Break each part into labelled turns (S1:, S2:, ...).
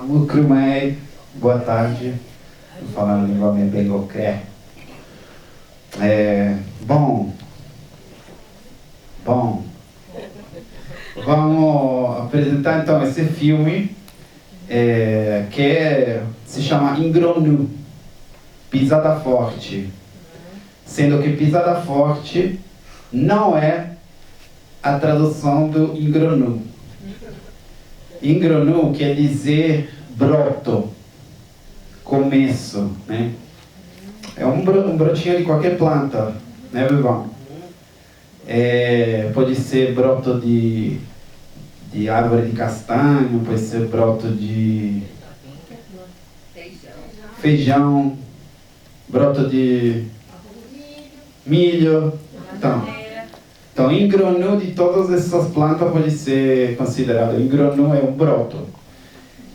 S1: Mukrumei, boa tarde, vou falar na língua Mbengocré. Bom, vamos apresentar então esse filme que se chama Ingronu, Pisada Forte, sendo que Pisada Forte não é a tradução do Ingronu. Ingronu quer dizer broto, começo, né? É um brotinho de qualquer planta, né, Vivão? Pode ser broto de árvore de castanho, pode ser broto de feijão, broto de milho. Então, ingronu de todas essas plantas pode ser considerado. Ingronu é um broto.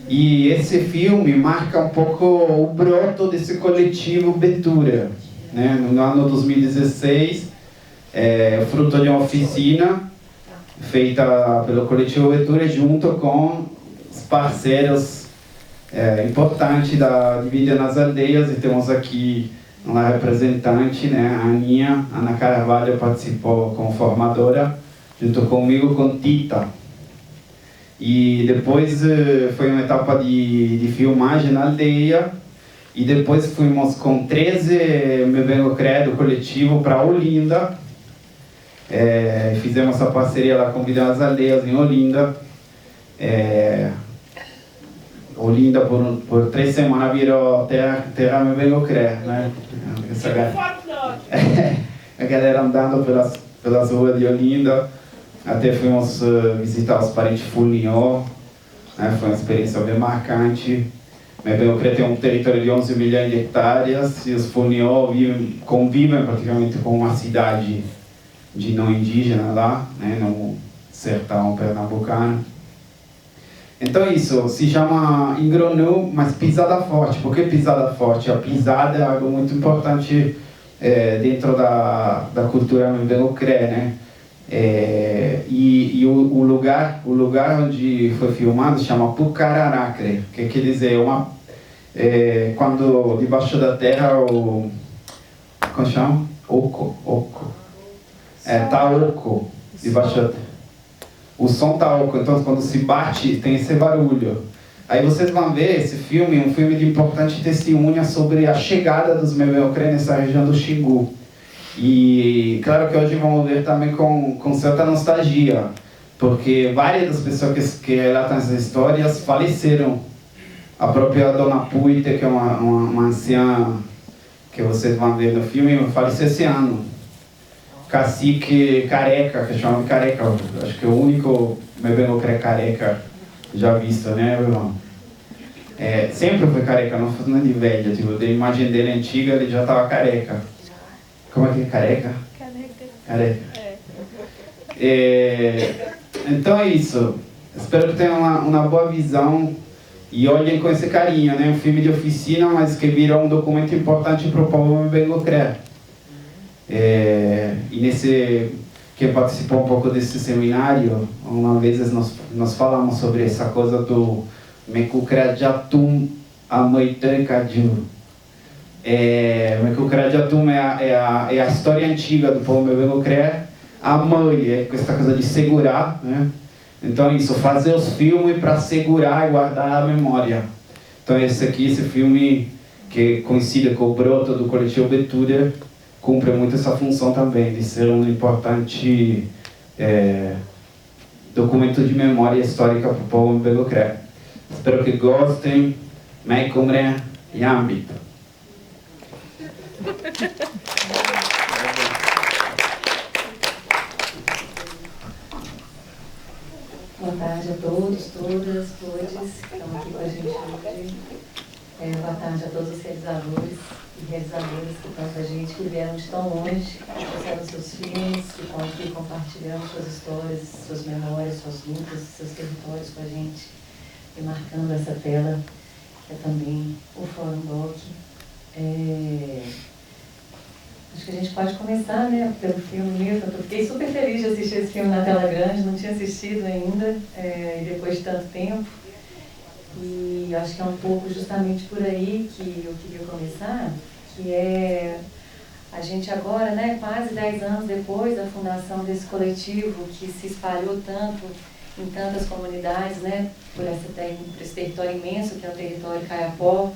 S1: E esse filme marca um pouco o broto desse coletivo Betura. Né? No ano 2016, fruto de uma oficina feita pelo coletivo Betura junto com os parceiros importantes da Vida nas Aldeias. E temos aqui uma representante, né, a Aninha, Ana Carvalho participou como formadora, junto comigo, com Tita. E depois foi uma etapa de filmagem na aldeia, e depois fomos com 13 Mbengocré do coletivo para Olinda. Fizemos essa parceria lá com Vida nas Aldeias em Olinda. Olinda por 3 semanas virou terra Mbengocré, né? A galera andando pelas ruas de Olinda, até fomos visitar os parentes Fulnió, né? Foi uma experiência bem marcante. Mbengocré tem um território de 11 milhões de hectares e os Fulnió convivem praticamente com uma cidade de não indígena lá, né? No sertão pernambucano. Então isso, se chama Ingronu, mas pisada forte. Por que pisada forte? A pisada é algo muito importante dentro da cultura Mbengocré, né? E o lugar onde foi filmado se chama Pucararacre, que quer dizer quando debaixo da terra como chama? Oco. Tá oco debaixo da terra. O som tá oco, então quando se bate tem esse barulho. Aí vocês vão ver esse filme, um filme de importante testemunha sobre a chegada dos Mbengocré nessa região do Xingu. E claro que hoje vamos ver também com certa nostalgia, porque várias das pessoas que relatam essas histórias faleceram. A própria Dona Puite, que é uma anciã que vocês vão ver no filme, faleceu esse ano. Cacique Careca, que chama de Careca, acho que é o único Mbengocré careca já visto, né, meu irmão? Sempre foi careca, não foi de velha, tipo, da imagem dele antiga, ele já estava careca. Como é que é careca? Careca. Então é isso. Espero que tenham uma boa visão e olhem com esse carinho, né? Um filme de oficina, mas que virou um documento importante para o povo Mbengocré. E quem participou um pouco desse seminário, uma vez nós falamos sobre essa coisa do Mekukrajatum Amoitankaju. Mekukrajatum é a história antiga do povo Mbengocré. A mãe é essa coisa de segurar, né? Então isso, fazer os filmes para segurar e guardar a memória. Então esse filme que coincide com o broto do coletivo Betura, cumpre muito essa função também, de ser um importante documento de memória histórica para o povo Mbengocré. Espero que gostem. Mekumre Yambit.
S2: Boa tarde a todos, todas, todes que estão aqui com a gente hoje. Boa tarde a todos os realizadores e realizadoras que estão com a gente, que vieram de tão longe, que trouxeram seus filmes, que estão aqui compartilhando suas histórias, suas memórias, suas lutas, seus territórios com a gente e marcando essa tela, que é também o Fórum Doc. Acho que a gente pode começar, né, pelo filme mesmo. Eu fiquei super feliz de assistir esse filme na tela grande, não tinha assistido ainda, e depois de tanto tempo. E acho que é um pouco justamente por aí que eu queria começar, que é a gente agora, né, quase 10 anos depois da fundação desse coletivo que se espalhou tanto em tantas comunidades, né, por esse território imenso que é o território Kayapó.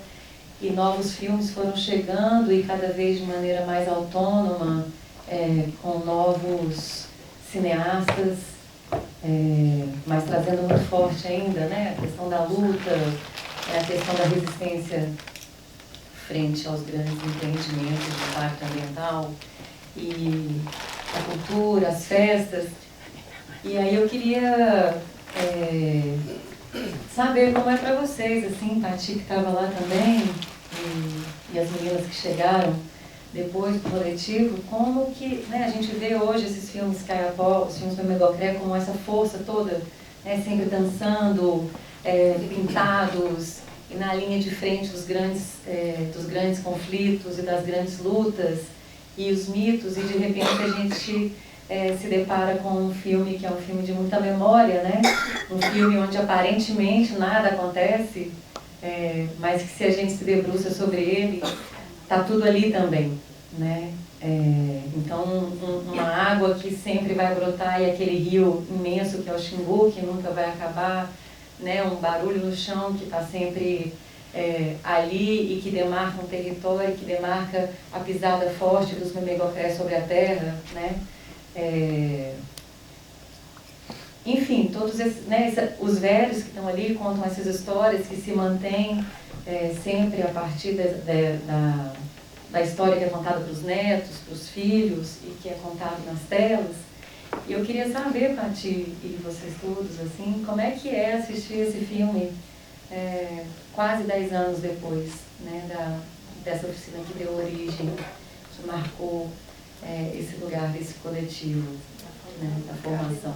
S2: E novos filmes foram chegando e cada vez de maneira mais autônoma, com novos cineastas, mas trazendo muito forte ainda, né, a questão da luta, a questão da resistência frente aos grandes empreendimentos de impacto ambiental e a cultura, as festas. E aí eu queria saber como é para vocês, assim, Pati que estava lá também, e as meninas que chegaram depois do coletivo, como que, né, a gente vê hoje esses filmes Kayapó, os filmes do Megocré, como essa força toda, né, sempre dançando, pintados, e na linha de frente dos grandes conflitos e das grandes lutas, e os mitos, e de repente a gente se depara com um filme que é um filme de muita memória, né? Um filme onde aparentemente nada acontece, mas que se a gente se debruça sobre ele, está tudo ali também, né? Então, uma água que sempre vai brotar e aquele rio imenso que é o Xingu, que nunca vai acabar, né? Um barulho no chão que está sempre ali e que demarca um território, que demarca a pisada forte dos Memegocré sobre a terra, né? Enfim, todos esses, né, os velhos que estão ali contam essas histórias que se mantêm sempre a partir da história que é contada para os netos, para os filhos e que é contado nas telas. E eu queria saber, Pati, e vocês todos, assim, como é que é assistir esse filme quase 10 anos depois, né, dessa oficina que deu origem, que marcou esse lugar desse coletivo, né, da formação.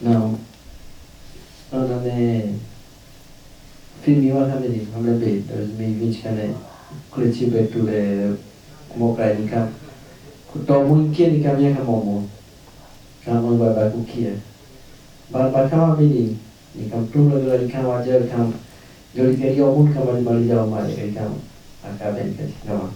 S3: Não, filme wa kami ni hamle be 2020 kane coletivo betu como pra ele cá kuto muito ni kami ka momo kama ba ku kia ba kama bini ni kam tum la ni kama aja kam joli keri omun kama ni mali jaw ma ni kam akaben ka kama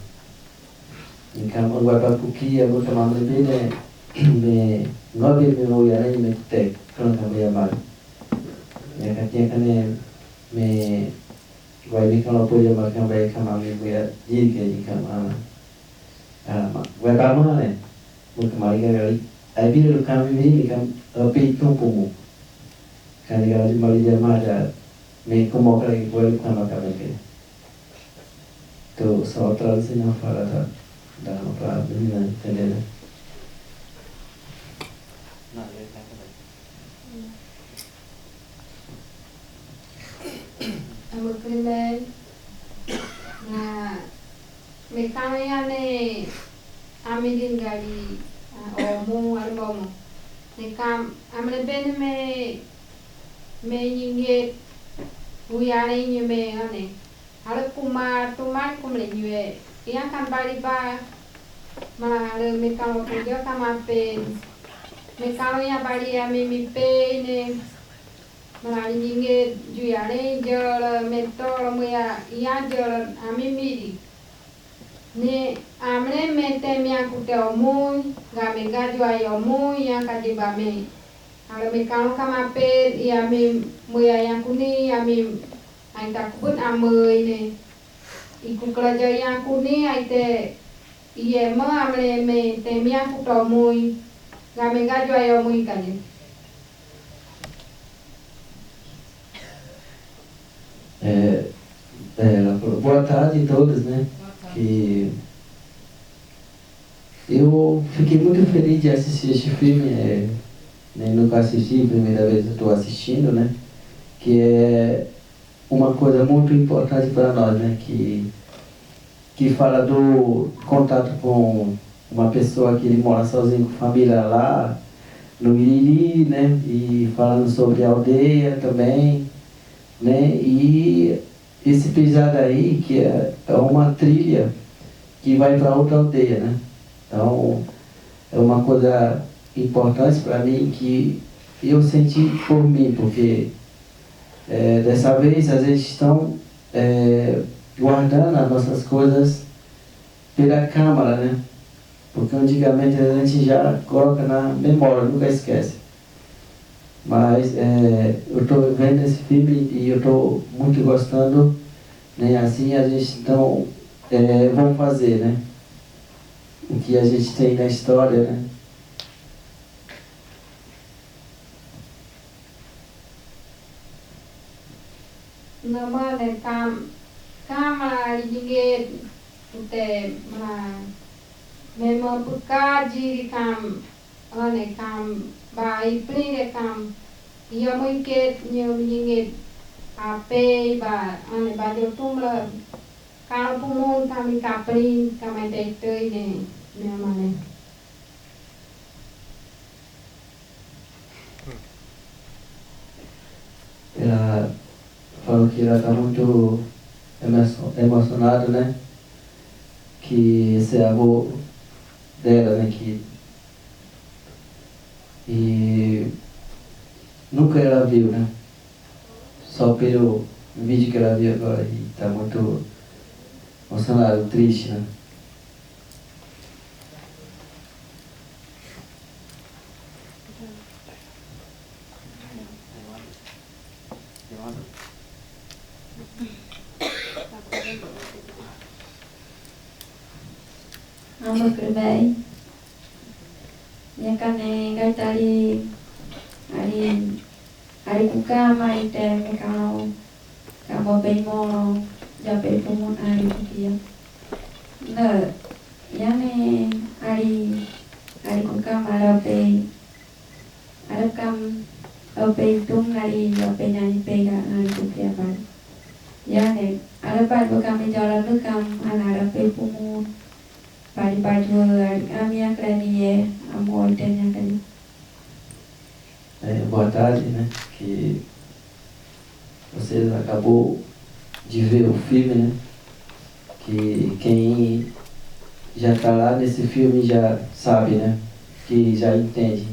S3: ni kama ba ku kia mo kama me bene me ngobe me mo ya ni me te kana kama ya mal ya katia kane me vai me kama po ya ma kama ya kama me ya ji ke ni kama vai ba ma ne mo kama ya gali ai bi lu kama me ni kam pe to po mo kan ya di mali ya ma da me como kare vai kama kama ke to so tra se na fara da no pra menina entendeu.
S4: Ang primer na may kaya ne amidin gali o mo albomo ne kam amle ben me nyinge uyane nyime ane ala kumar kumle nyue ia kan bali ba mana ale me kam ko dia kama pe me kam ya bali ya mi pe ne mana nyinge juyane jol metol muya ia jol amimiri ne amne mete mia kute omu game gaju ayo mu yang kadiba me ala me kanu kama pe ia me muya yang kuni ami ai takut amoi ne iku kerja yang kuni ai te ie mo amne me te mia kute omu game gaju ayo mu kani.
S3: Boa tarde a todos, né?
S2: Boa
S3: que eu fiquei muito feliz de assistir este filme, nunca assisti, primeira vez eu estou assistindo, né? Que é uma coisa muito importante para nós, né? Que fala do contato com uma pessoa que ele mora sozinho com família lá no Iriri, né? E falando sobre a aldeia também, né? E esse pisado aí, que é uma trilha que vai para outra aldeia, né? Então, é uma coisa importante para mim que eu senti por mim, porque dessa vez a gente estão guardando as nossas coisas pela câmera, né? Porque antigamente a gente já coloca na memória, nunca esquece. Mas eu estou vendo esse filme e eu estou muito gostando, né? Assim a gente então vamos fazer, né? O que a gente tem na história, né?
S4: Nama ne kama lijinge ute memang pukaji kam ane kam ba ipline kam ia mungkin nyu lijinge ape ba ane ba jo tumla kalau pumun kami kaprin kami tetoi ne memang.
S3: Ela falou que ela está muito emocionada, né? Que esse é avô dela, né? E nunca ela viu, né? Só pelo vídeo que ela viu agora e está muito emocionada, triste, né?
S5: Nama kerbai, yang kane gai tali, ari kuka mai te kalau bemo jape pumun ari kukia. Nah, yang ari kuka marape, arab kam ope tum ari jape nyanyi pega ari kukia bar. Yang arab bar kami jalan bekam anarape pumun. A minha crania, amor, tenha carinho.
S3: Boa tarde, né? Que vocês acabou de ver o filme, né? Que quem já está lá nesse filme já sabe, né? Que já entende.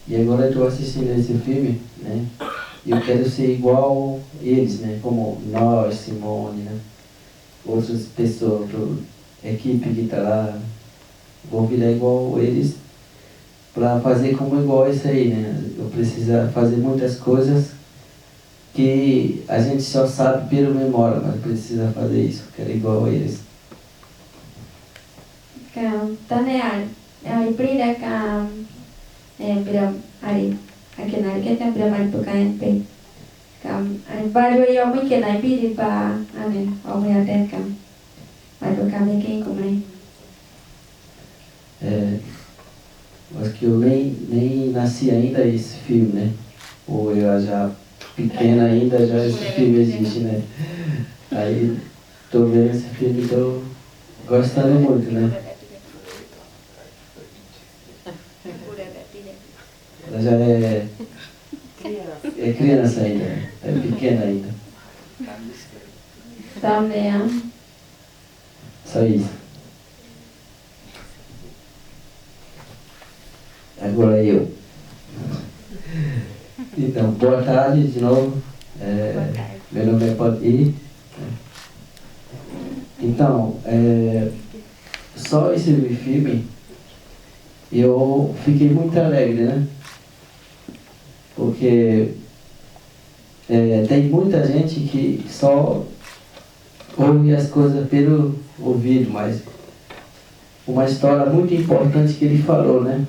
S3: E agora eu estou assistindo esse filme, né? E eu quero ser igual eles, né? Como nós, Simone, né? Outras pessoas, equipe que está lá, vou virar igual eles para fazer como igual isso aí, né? Eu preciso fazer muitas coisas que a gente só sabe pela memória, mas precisa fazer isso, quero igual eles.
S5: Tanear, ali prida kam biram ari akenal kita biram ari pekain pe kam ari baru yang mungkin ari biri pa ane orang yang kam baru kami quem come.
S3: Mas que eu nem nasci ainda esse filme, né? Ou eu já pequena ainda já esse filme existe, né? Aí tô vendo esse filme e tô gostando muito, né? Ela já é criança ainda, é pequena ainda.
S5: Também.
S3: Só isso. Agora eu. Então, boa tarde de novo. Meu nome é Poti. Então, só esse filme eu fiquei muito alegre, né? Porque tem muita gente que só ouve as coisas pelo ouvido, mas uma história muito importante que ele falou, né?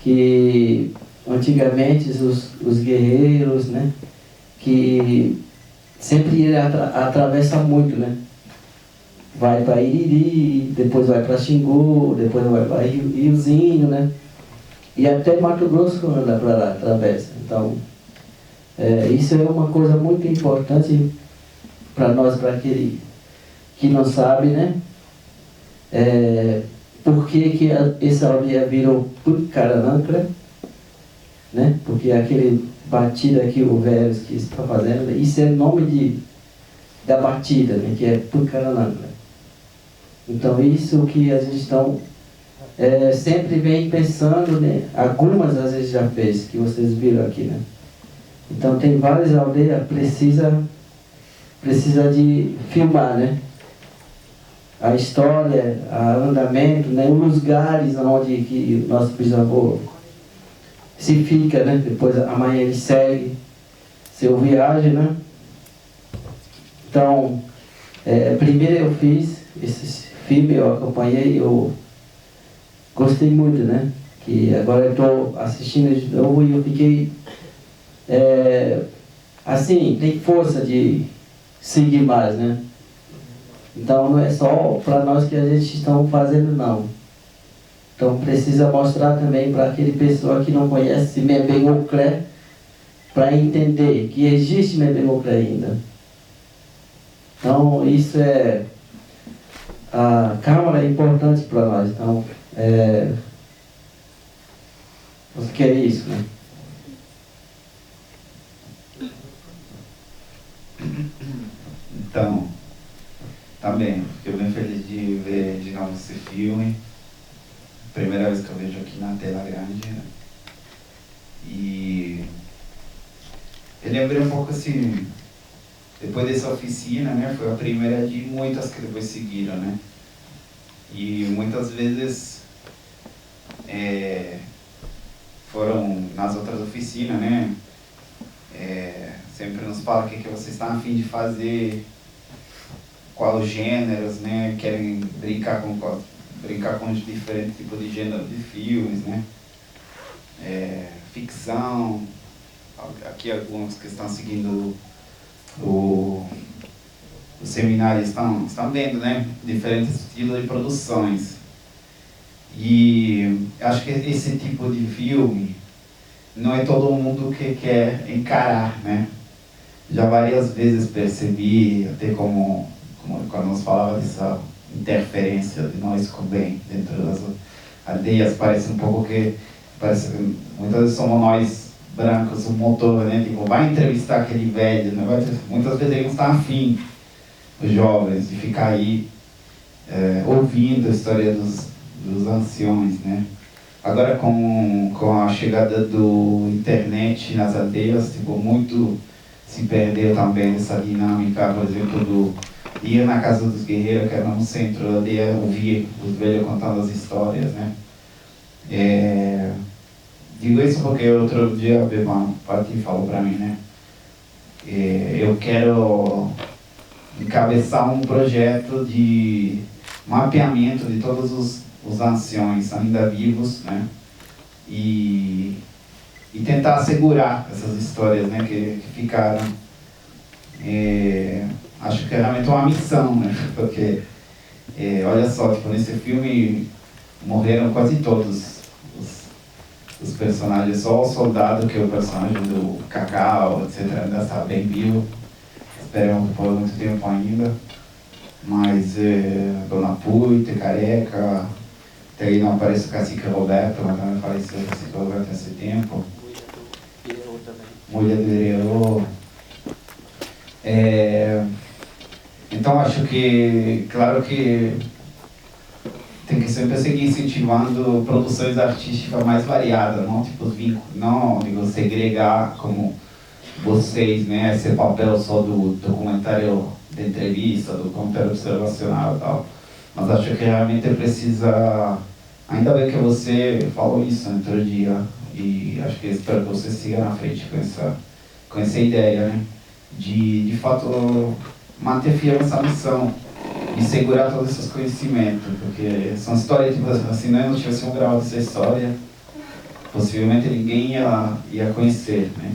S3: Que antigamente os guerreiros, né? Que sempre ele atravessa muito, né? vai para Iriri, depois vai para Xingu, depois vai para Riozinho, né? E até Mato Grosso anda para lá, atravessa. Então, isso é uma coisa muito importante para nós, para aquele que não sabe, né? Por que essa aldeia virou Pucaranancra, né? Porque aquele batida que o velho que está fazendo, isso é o nome da batida, né? Que é Pucaranancra. Então, isso que a gente estão sempre vem pensando, né? Algumas às vezes já fez, que vocês viram aqui, né? Então, tem várias aldeias, precisa de filmar, né? A história, o andamento, né? Os lugares onde que o nosso bisavô se fica, né? Depois amanhã ele segue seu viagem, né? Então, primeiro eu fiz esse filme, eu acompanhei, eu gostei muito, né? Que agora eu estou assistindo de novo e eu fiquei assim, tem força de seguir mais, né? Então não é só para nós que a gente está fazendo, não. Então precisa mostrar também para aquele pessoa que não conhece Membengoklé, para entender que existe Membengoklé ainda. Então isso a Câmara é importante para nós. Então você quer isso, né?
S1: Então, também, fiquei bem feliz de ver de novo esse filme. Primeira vez que eu vejo aqui na tela grande, né? E eu lembrei um pouco assim, depois dessa oficina, né? Foi a primeira de muitas que depois seguiram, né? E muitas vezes foram nas outras oficinas, né? Sempre nos fala o que vocês estão a fim de fazer, qual os gêneros, né? Querem brincar com diferentes tipos de gênero de filmes, né? Ficção. Aqui alguns que estão seguindo o seminário estão vendo, né? Diferentes estilos de produções. E acho que esse tipo de filme não é todo mundo que quer encarar, né? Já várias vezes percebi, até como quando nos falava dessa interferência de nós com o bem dentro das aldeias, parece um pouco que muitas vezes somos nós brancos o motor, né? Tipo, vai entrevistar aquele velho, né? Muitas vezes eles não estão afim, os jovens, de ficar aí ouvindo a história dos anciões, né? Agora com a chegada do internet nas aldeias, tipo, muito se perdeu também essa dinâmica, por exemplo, do ir na casa dos guerreiros, que era no centro da aldeia, ouvir os velhos contando as histórias, né? Digo isso porque outro dia a Bebam Pati falou para mim, né? Eu quero encabeçar um projeto de mapeamento de todos os anciões ainda vivos, né? E tentar assegurar essas histórias, né, que ficaram. Acho que é realmente uma missão, né? Porque, olha só, tipo, nesse filme morreram quase todos os personagens, só o soldado, que é o personagem do Cacau, etc., ainda está bem vivo, esperamos por muito tempo ainda, mas Dona Puita, Careca, até aí não aparece o Cacique Roberto, mas também faleceu o Cacique Roberto há esse tempo. Mulher do Herero. Então acho que, claro que tem que sempre seguir incentivando produções artísticas mais variadas, não tipo não digo, segregar como vocês, né, esse papel só do documentário de entrevista, do documentário observacional e tal. Mas acho que realmente precisa, ainda bem que você falou isso no outro dia, e acho que espero que você siga na frente com essa ideia, né, de fato manter fiel essa missão e segurar todos esses conhecimentos, porque são histórias, tipo assim, não tivesse um grau dessa história, possivelmente ninguém ia conhecer, né?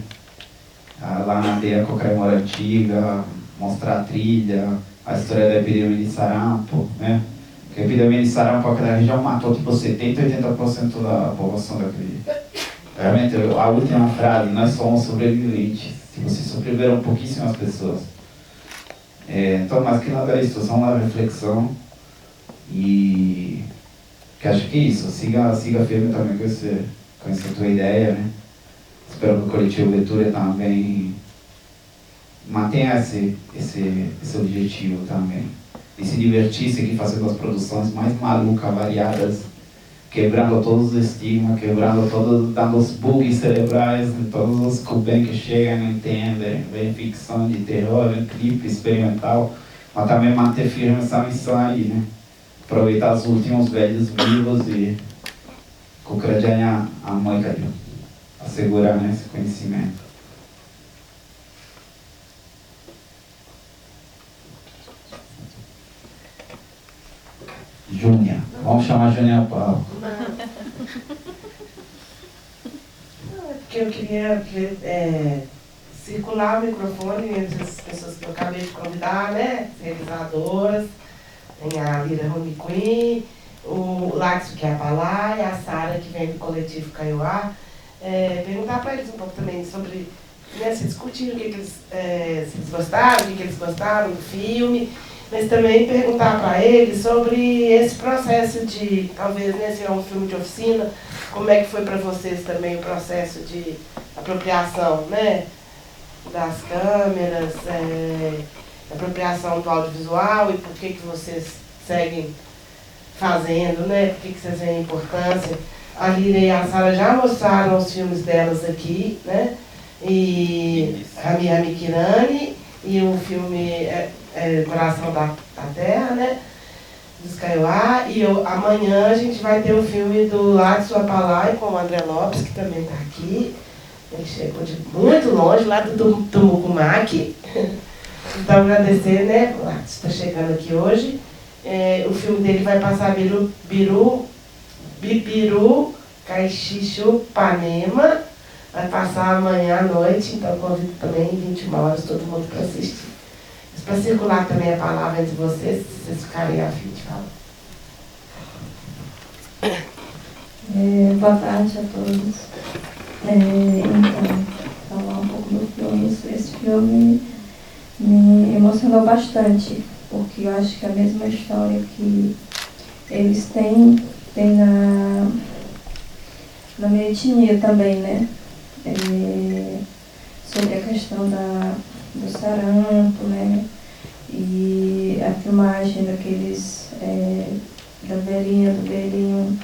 S1: Lá na aldeia Cocaimora Antiga, mostrar a trilha, a história da epidemia de sarampo, né? Porque a epidemia de sarampo naquela região matou tipo 70, 80% da população daquele. Realmente, a última frase, nós somos sobreviventes. Se vocês sobreviveram pouquíssimas pessoas. Então, mais que nada é isso, só uma reflexão. E que acho que é isso, siga firme também com essa tua ideia, né? Espero que o coletivo Leitura também mantenha esse objetivo também. E se divertisse aqui fazendo as produções mais malucas, variadas, quebrando todos os estigmas, dando os bugs cerebrais em todos os cubanos que chegam e não entendem, vem ficção de terror, vem clipe experimental, mas também manter firme essa missão aí, né? Aproveitar os últimos velhos vivos e cucrajanhar a mãe, assegurar, né, esse conhecimento. Júnia, vamos chamar a Júnia Paulo.
S6: Porque eu queria circular o microfone entre as pessoas que eu acabei de convidar, né? Realizadoras, tem a Lira Rony Queen, o Laxo que é a Palá e a Sara que vem do coletivo Kaiowá. Perguntar para eles um pouco também sobre, né, se discutiram o que eles, se eles gostaram, o que eles gostaram do filme, mas também perguntar para eles sobre esse processo de, talvez, né, se é um filme de oficina, como é que foi para vocês também o processo de apropriação, né, das câmeras, apropriação do audiovisual e por que vocês seguem fazendo, né, por que vocês veem a importância. A Lira e a Sara já mostraram os filmes delas aqui, né, e Rami Rami Kirani e o filme Coração da Terra, né, dos Kaiowá, e amanhã a gente vai ter o filme do Laxo Apalai com o André Lopes, que também está aqui. Ele chegou de muito longe, lá do Tumucumaque. Então, agradecer, né, o Laxo está chegando aqui hoje. O filme dele vai passar Bipiru, Caixixu, Panema. Vai passar amanhã à noite, então convido também 21 horas todo mundo para assistir. Para circular também a palavra entre vocês, se vocês ficarem a fim de falar.
S5: Boa tarde a todos. Então, falar um pouco do filme. Esse filme me emocionou bastante, porque eu acho que a mesma história que eles têm na minha etnia também, né? Sobre a questão do sarampo, né? E a filmagem daqueles, da velhinha, do velhinho,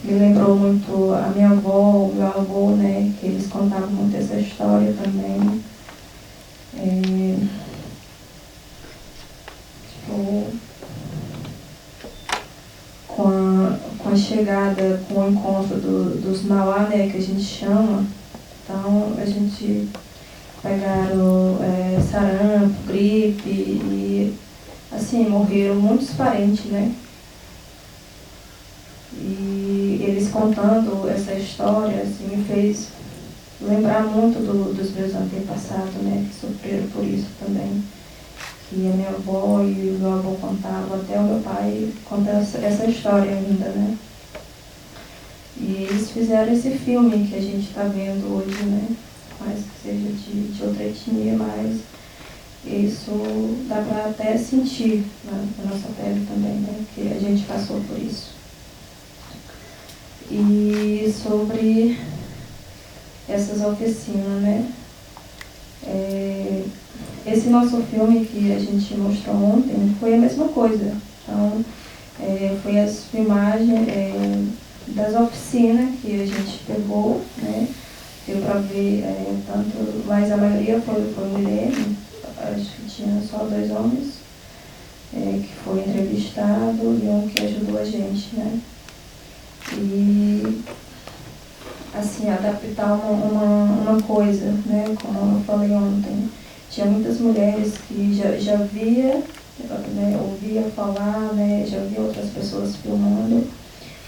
S5: me lembrou muito a minha avó, o meu avô, né? Que eles contavam muito essa história também. Com a chegada, com o encontro dos Mauá, né? Que a gente chama, então a gente pegaram sarampo, gripe e, assim, morreram muitos parentes, né? E eles contando essa história, assim, me fez lembrar muito dos meus antepassados, né? Que sofreram por isso também. Que a minha avó e o meu avô contavam, até o meu pai conta essa história ainda, né? E eles fizeram esse filme que a gente está vendo hoje, né? Mais que seja de outra etnia, mas isso dá para até sentir na nossa pele também, né? Que a gente passou por isso. E sobre essas oficinas, né? Esse nosso filme que a gente mostrou ontem foi a mesma coisa. Então, foi as filmagens das oficinas que a gente pegou, né? Deu para ver tanto, mas a maioria foi mulher, acho que tinha só 2 homens, que foi entrevistado e um que ajudou a gente, né? E, assim, adaptar uma coisa, né? Como eu falei ontem, tinha muitas mulheres que já via, né? Ouvia falar, né? Já via outras pessoas filmando,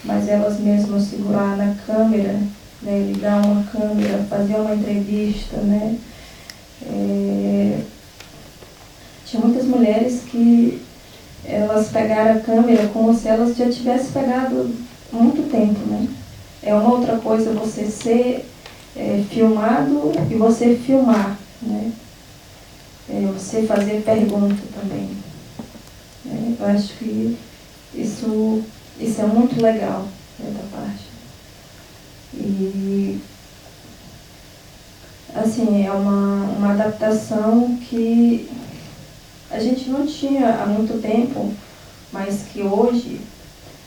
S5: mas elas mesmas segurar na câmera, né, ligar uma câmera, fazer uma entrevista, né, tinha muitas mulheres que elas pegaram a câmera como se elas já tivessem pegado há muito tempo, né? É uma outra coisa você ser filmado e você filmar, né? Você fazer pergunta também. Eu acho que isso é muito legal, né, da parte. E assim, é uma adaptação que a gente não tinha há muito tempo, mas que hoje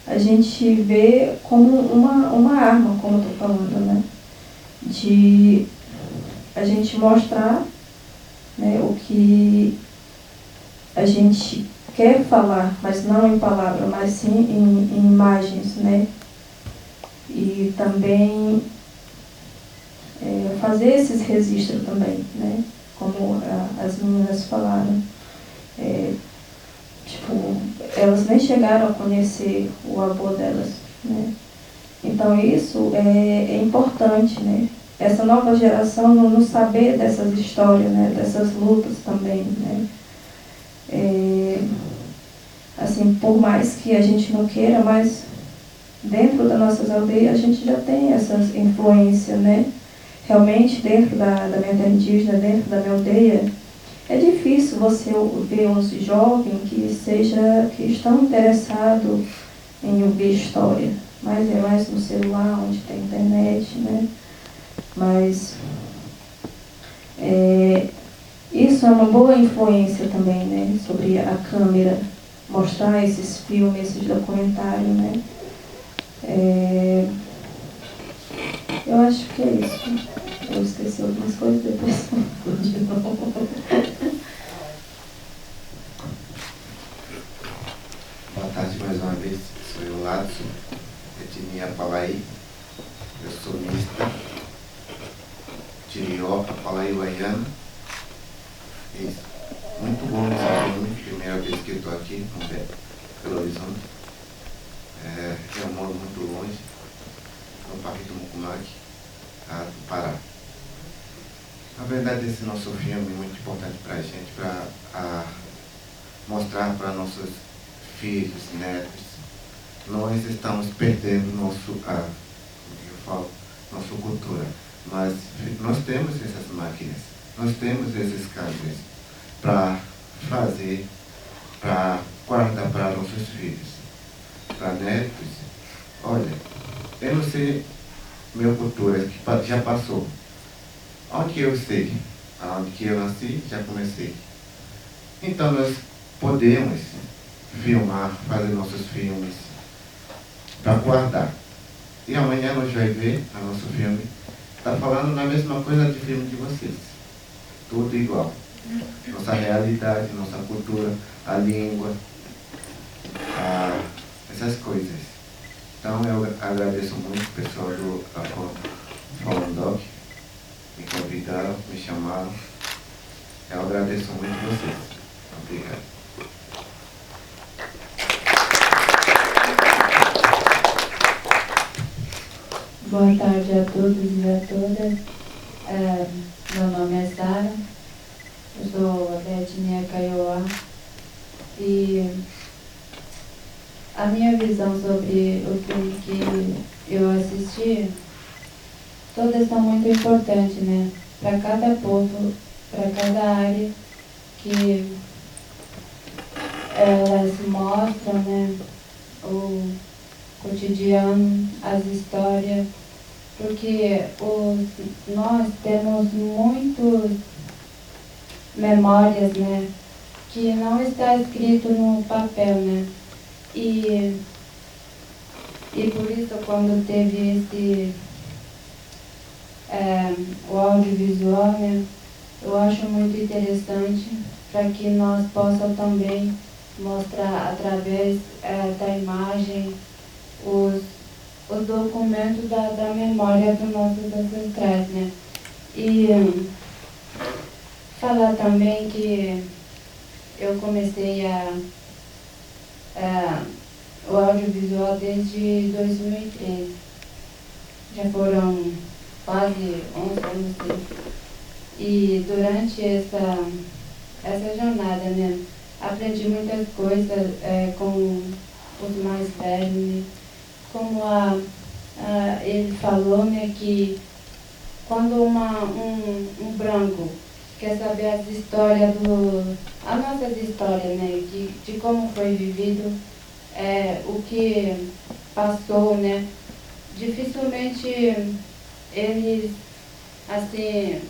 S5: a gente vê como uma arma, como eu estou falando, né? De a gente mostrar, né, o que a gente quer falar, mas não em palavras, mas sim em imagens, né? E também fazer esses registros também, né? Como as meninas falaram. Tipo, elas nem chegaram a conhecer o avô delas, né? Então isso é importante, né? Essa nova geração não saber dessas histórias, né? Dessas lutas também, né? Assim, por mais que a gente não queira, mas dentro das nossas aldeias a gente já tem essas influências, né? Realmente dentro da minha terra indígena, dentro da minha aldeia, é difícil você ver uns jovens que estão interessados em ouvir história, mas é mais no celular, onde tem internet, né? Mas isso é uma boa influência também, né? Sobre a câmera, mostrar esses filmes, esses documentários, né? Eu acho que é isso. Eu esqueci algumas coisas, depois eu de novo.
S7: Boa tarde mais uma vez, sou eu, Ladson, etnia Palaí, eu sou mista, Tirió, Palaiuaiana. Muito bom esse filme, primeira vez que eu estou aqui, Belo Horizonte. Eu moro muito longe, no Parque do Mucumac, do Pará. Na verdade, esse nosso filme é muito importante para a gente, para mostrar para nossos filhos, netos. Nós estamos perdendo nossa cultura, mas nós temos essas máquinas, nós temos esses câmeras para fazer, para guardar para nossos filhos, para netos. Olha, eu não sei minha cultura que já passou. Onde que eu sei? Onde que eu nasci, já comecei. Então nós podemos filmar, fazer nossos filmes para guardar. E amanhã nós vamos ver o nosso filme. Está falando na mesma coisa de filme de vocês. Tudo igual. Nossa realidade, nossa cultura, a língua, essas coisas. Então eu agradeço muito o pessoal do Falundoc. Me convidaram, me chamaram. Eu agradeço muito vocês. Obrigado.
S8: Boa tarde a todos e a todas. Meu nome é Sara, eu sou da etnia Kaiowá e a minha visão sobre o filme que eu assisti, todas são muito importantes, né? Para cada povo, para cada área que elas mostram, né? O cotidiano, as histórias, porque nós temos muitas memórias, né? Que não está escrito no papel, né? E por isso, quando teve o audiovisual, né, eu acho muito interessante para que nós possamos também mostrar através da imagem os documentos da memória dos nossos ancestrais, né? E falar também que eu comecei o audiovisual desde 2013. Já foram quase 11 anos. E durante essa jornada, né? Aprendi muitas coisas com os mais velhos, né? Como ele falou, né, que quando um branco quer saber as histórias as nossas histórias, né, de como foi vivido, o que passou, né, dificilmente eles, assim,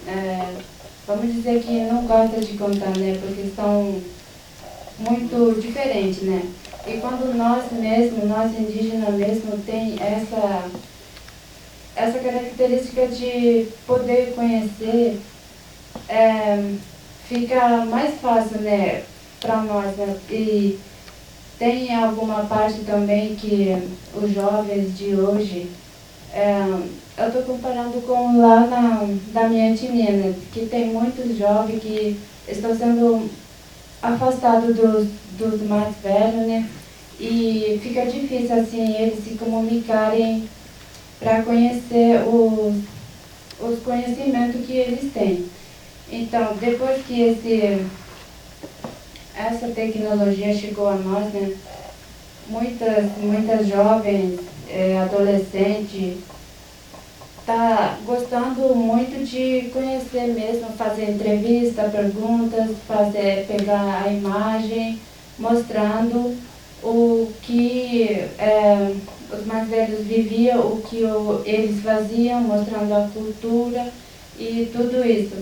S8: vamos dizer que não gostam de contar, né, porque são muito diferentes, né. E quando nós indígenas mesmo, tem essa característica de poder conhecer, fica mais fácil, né, para nós, né? E tem alguma parte também que os jovens de hoje, eu estou comparando com lá da minha etnia, né, que tem muitos jovens que estão sendo afastados dos mais velhos, né, e fica difícil assim eles se comunicarem para conhecer os conhecimentos que eles têm. Então, depois que essa tecnologia chegou a nós, né, muitas jovens, adolescentes, tá gostando muito de conhecer mesmo, fazer entrevista, perguntas, pegar a imagem, mostrando o que os mais velhos viviam, o que eles faziam, mostrando a cultura e tudo isso.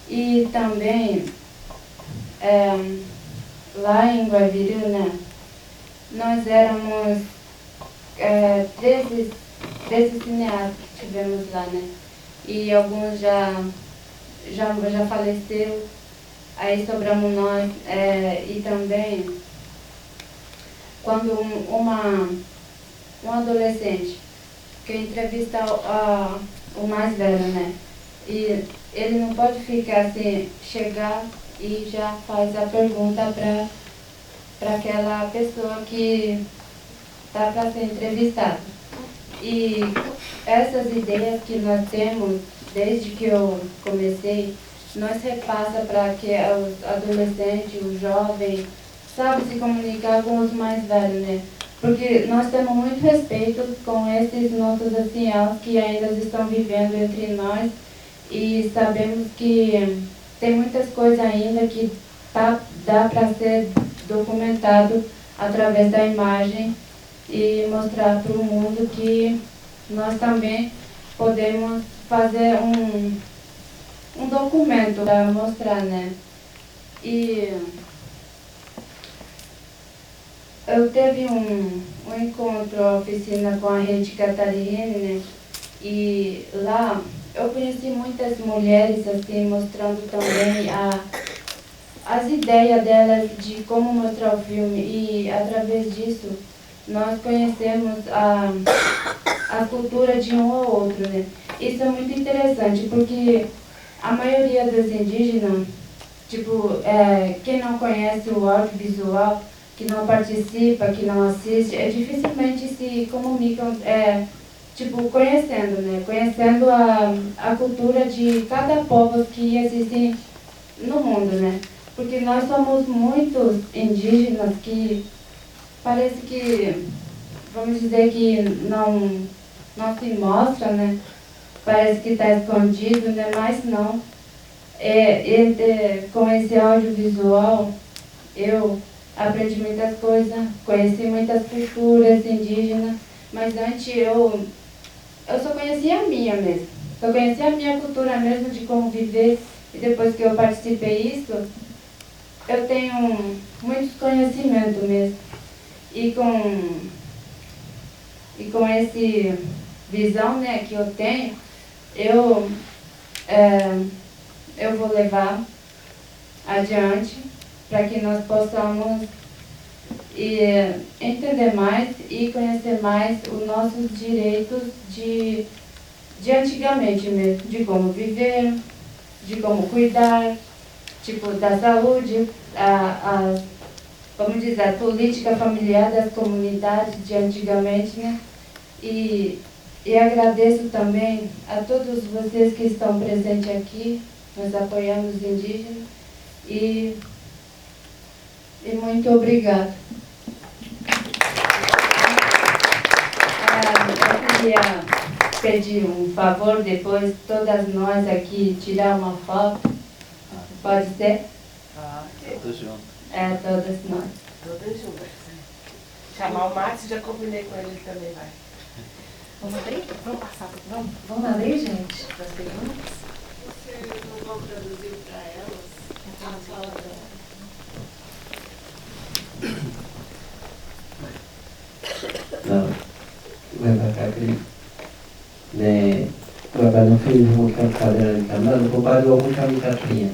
S8: E também, lá em Guaviril, né, nós éramos 13 cineastas que tivemos lá, né, e alguns já faleceram, aí sobramos nós, e também quando um adolescente que entrevista o mais velho, né? E ele não pode ficar assim, chegar e já faz a pergunta para aquela pessoa que está para ser entrevistada. E essas ideias que nós temos, desde que eu comecei, nós repassa para que os adolescentes, os jovens, sabem se comunicar com os mais velhos, né? Porque nós temos muito respeito com esses nossos anciãos que ainda estão vivendo entre nós e sabemos que tem muitas coisas ainda que dá para ser documentado através da imagem e mostrar para o mundo que nós também podemos fazer um documento para mostrar, né? E eu teve um encontro, oficina com a Rede Catarina, né? E lá eu conheci muitas mulheres, assim, mostrando também as ideias delas de como mostrar o filme. E através disso nós conhecemos a cultura de um ao outro, né? Isso é muito interessante, porque a maioria dos indígenas, tipo, quem não conhece o audiovisual, que não participa, que não assiste, dificilmente se comunicam, tipo, conhecendo, né? Conhecendo a cultura de cada povo que existe no mundo, né? Porque nós somos muitos indígenas que parece que, vamos dizer que não se mostra, né? Parece que está escondido, né? Mas não. Com esse audiovisual, eu aprendi muitas coisas, conheci muitas culturas indígenas, mas antes eu só conhecia a minha mesmo. Só conhecia a minha cultura mesmo, de como viver, e depois que eu participei disso, eu tenho muitos conhecimentos mesmo. E com essa visão, né, que eu tenho, eu vou levar adiante para que nós possamos entender mais e conhecer mais os nossos direitos de antigamente mesmo, de como viver, de como cuidar, tipo, da saúde, vamos dizer, a política familiar das comunidades de antigamente, né? E agradeço também a todos vocês que estão presentes aqui, nos apoiando os indígenas, e E muito obrigada. Eu queria pedir um favor, depois todas nós aqui tirar uma foto. Pode ser?
S1: Todos juntos.
S8: Todas nós.
S6: Todas juntas. Chamar o Márcio, já combinei com ele, ele também vai.
S2: Vamos abrir?
S6: Vamos passar,
S2: Vamos abrir, gente, para as perguntas?
S4: Vocês não vão traduzir para elas a fala dela?
S3: Não, vai para cá, né? Agora não fiz muito caminhada em casa, não vou parar algum caminho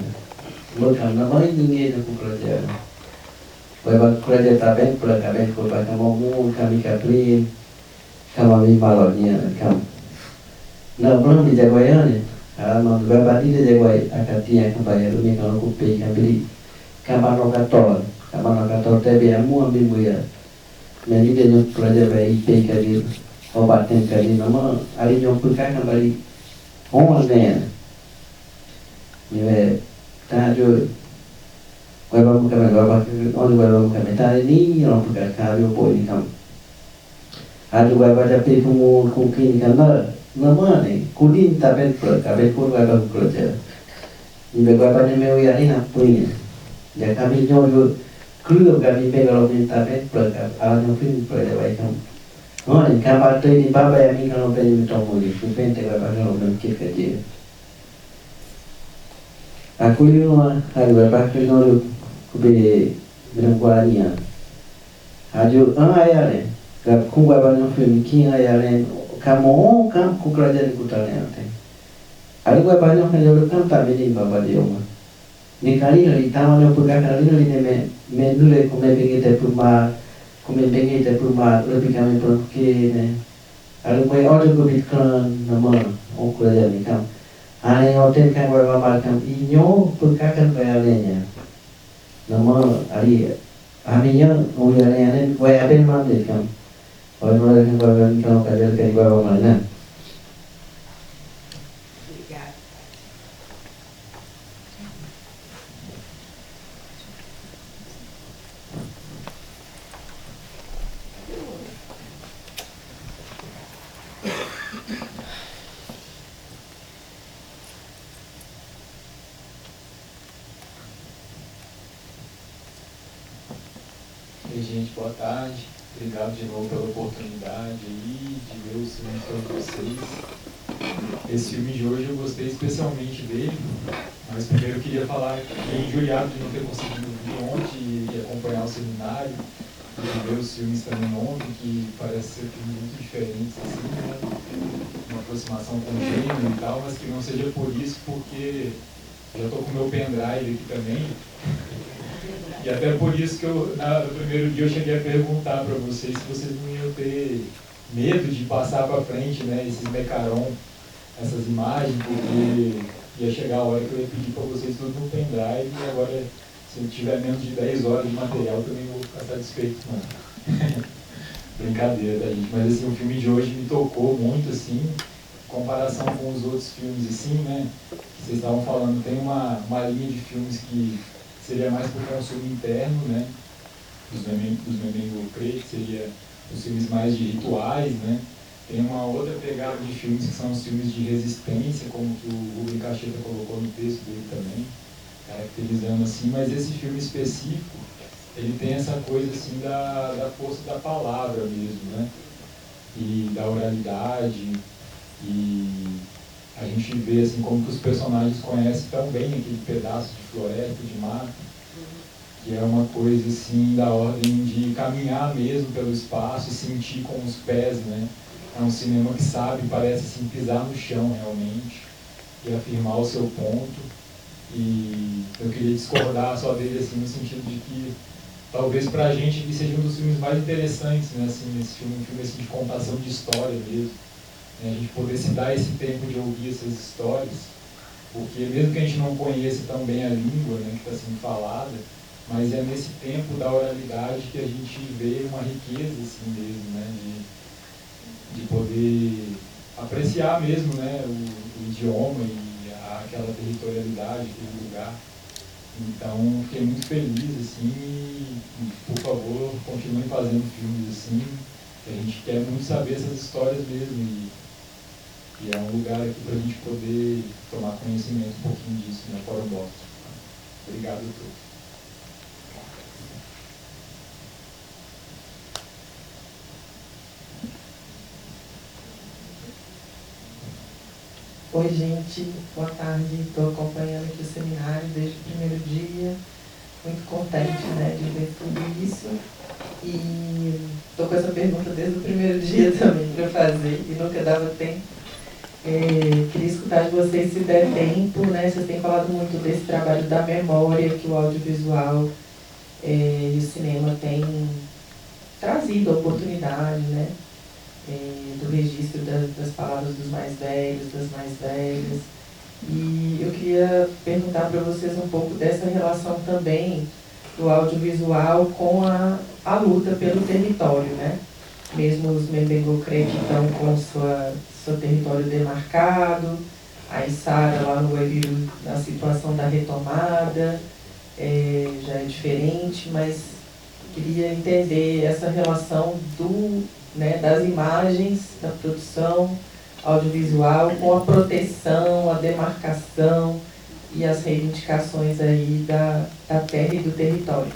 S3: muito caminho, ninguém não comprou. Vai para o bem, por a cabeça, por a caminho, caminho kami malonnya kam. Nah, belum di Jaguayane. Kalau berbagi di Jaguay akati yang kembali rumah kalau kupi kambili kamanokator tapi amu ambil muya. Jadi dia nyok pelajar bayi IP kali obatnya kali nama hari nyok pulkan kembali awalnya. Ni tahu wabam kami tadi ni orang pulkan kami boleh kam. Ada beberapa pihak mungkin karena nama ni kudin tapi kabel pun beberapa kerja. Ini beberapa ni mewah ni nak punya. Jadi kami nyoba keluar kami kalau minta tapi awal mungkin kerja baik kamu. Oh ni kabar tu ni bapa yang ni kalau pergi minta muli, mungkin beberapa kalau mungkin kerja. Aku ni ada beberapa kalau kubi berangkuannya. Aju ayah ni. Kung banyak film kini ayah kamu kan kukerja di kutanya nanti. Ada banyak yang jauh kan tak bini bapa dia mah. Ni kali ni taman yang pergi kali ni menu le kome bengi te puma lebih kami pergi ni. Ada orang tu bikin nama orang kerja ni kan. Ane hotel kan bapa kan inyo pergi kan bayarnya. Nama hari haminya uyarnya ni bayar mana kan. Orang-orang yang kalau kajian dari bawah mana?
S9: Gente, boa tarde. Obrigado de novo pela oportunidade aí de ver os filmes com vocês. Esse filme de hoje eu gostei especialmente dele, mas primeiro eu queria falar que fiquei injuriado de não ter conseguido vir ontem e acompanhar o seminário, e ver os filmes também ontem, que parece ser filmes muito diferentes, assim, né? Uma aproximação com o gênero e tal, mas que não seja por isso, porque já estou com o meu pendrive aqui também. E até por isso que no primeiro dia eu cheguei a perguntar para vocês se vocês não iam ter medo de passar para frente, né, esses mecaron, essas imagens, porque ia chegar a hora que eu ia pedir para vocês tudo no pendrive e agora, se eu tiver menos de 10 horas de material, eu também vou ficar satisfeito, não. Brincadeira, tá, gente? Mas assim, o filme de hoje me tocou muito, assim, em comparação com os outros filmes, assim, né, que vocês estavam falando, tem uma linha de filmes que seria mais para o consumo interno, né, dos Memento Creio, que seria os filmes mais de rituais, né. Tem uma outra pegada de filmes que são os filmes de resistência, como que o Rubem Cacheta colocou no texto dele também, caracterizando assim, mas esse filme específico, ele tem essa coisa assim da força da palavra mesmo, né, e da oralidade, e a gente vê assim como que os personagens conhecem tão bem aquele pedaço de floresta, de mato, que é uma coisa assim da ordem de caminhar mesmo pelo espaço e sentir com os pés, né? É um cinema que sabe, parece assim, pisar no chão realmente e afirmar o seu ponto. E eu queria discordar só dele assim no sentido de que talvez pra gente ele seja um dos filmes mais interessantes, né? Assim, esse filme, um filme assim, de contação de história mesmo. A gente poder se dar esse tempo de ouvir essas histórias, porque mesmo que a gente não conheça tão bem a língua, né, que está sendo falada, mas é nesse tempo da oralidade que a gente vê uma riqueza assim mesmo, né, de poder apreciar mesmo, né, o idioma e aquela territorialidade, aquele lugar. Então fiquei muito feliz assim, favor, continuem fazendo filmes assim. A gente quer muito saber essas histórias mesmo. E é um lugar aqui para a gente poder tomar conhecimento um pouquinho disso, né? Fora o Boston. Obrigado a todos.
S10: Oi, gente, boa tarde. Estou acompanhando aqui o seminário desde o primeiro dia. Muito contente, né, de ver tudo isso. E estou com essa pergunta desde o primeiro dia também para fazer e nunca dava tempo. Queria escutar de vocês se der tempo, né? Vocês têm falado muito desse trabalho da memória que o audiovisual e o cinema têm trazido, a oportunidade, né? Do registro das palavras dos mais velhos, das mais velhas. E eu queria perguntar para vocês um pouco dessa relação também do audiovisual com a luta pelo território, né? Mesmo os Membengo-Crê que estão com seu território demarcado, a Içara lá no Guaíbiru, na situação da retomada, já é diferente, mas queria entender essa relação das imagens, da produção audiovisual com a proteção, a demarcação e as reivindicações aí da terra e do território.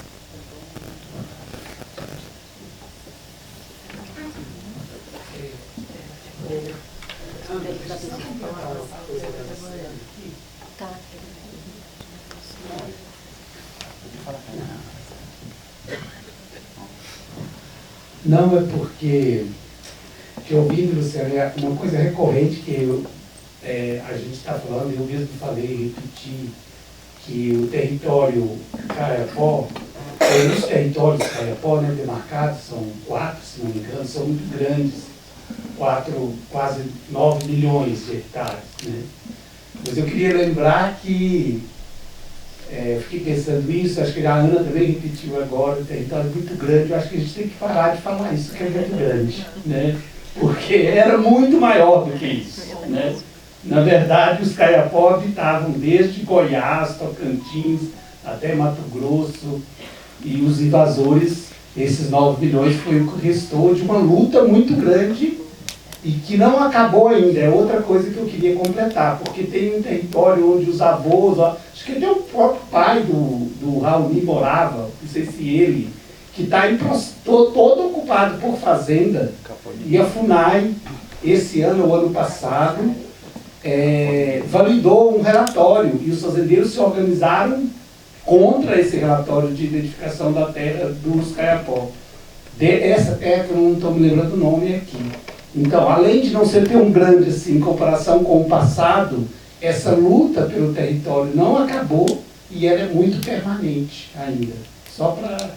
S11: Não, é porque, ouvindo, Luciano, é uma coisa recorrente que a gente está falando, eu mesmo falei, repeti, que o território Caiapó, os territórios Caiapó, né, demarcados, são 4, se não me engano, são muito grandes, quase 9 milhões de hectares, né? Mas eu queria lembrar que, fiquei pensando nisso, acho que a Ana também repetiu agora, o território é muito grande, eu acho que a gente tem que parar de falar isso, que é muito grande, né? Porque era muito maior do que isso, né? Na verdade, os Caiapó habitavam desde Goiás, Tocantins, até Mato Grosso, e os invasores, esses 9 milhões, foi o que restou de uma luta muito grande e que não acabou ainda. É outra coisa que eu queria completar, porque tem um território onde os avós, acho que até o próprio pai do Raoni morava, não sei se ele, que está todo ocupado por fazenda, e a FUNAI, esse ano ou ano passado, validou um relatório, e os fazendeiros se organizaram contra esse relatório de identificação da terra dos Caiapó. Essa terra, que eu não estou me lembrando o nome aqui. Então, além de não ser tão grande assim, em comparação com o passado, essa luta pelo território não acabou e ela é muito permanente ainda. Só para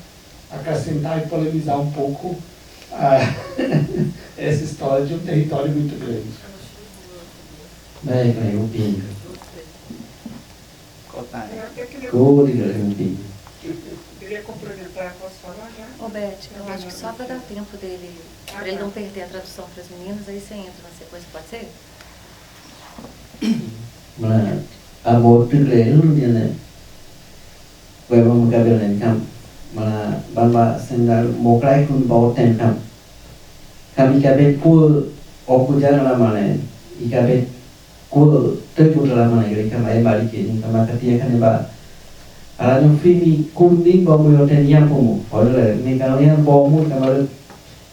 S11: acrescentar e polemizar um pouco essa história de um território muito grande.
S3: Baik, Ibu Ping.
S12: Queria complementar, posso falar já?
S2: Ô Beth, eu acho que só para dar tempo dele, para ele não perder a tradução para as meninas, aí você entra na sequência, pode ser?
S3: Mà một trước lễ luôn như này về một cái điều này không mà ban bà sinh ra một cái kun bảo tên không kami kabe ku okuja na mana ikabe ku tebu na mana gari kama e bali ke ni kama katia kan ba ala no fimi kuning ba mo yoten yam pomo olha me kalian bomu kama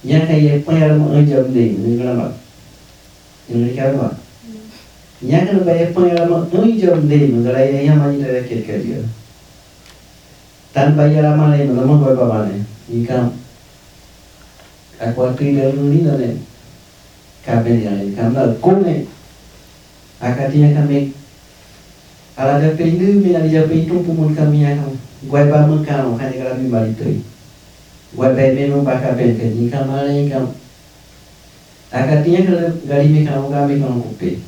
S3: nya kai pa ala mo jam de ni kana ini kan ba nya kan ba pa ala mo jam de mo gara ya mani de ke dia tan ba ya mana ni mo ba ba mana ikam aku akui dalam ini nane kami yang kami kone akatinya kami ala ada pindu mina dia pintu pumun kami yang gua ba mengkau kan kami balik tu gua ba menu baka ben ke ni kamare kam akatinya kalau gari me kami kan kupe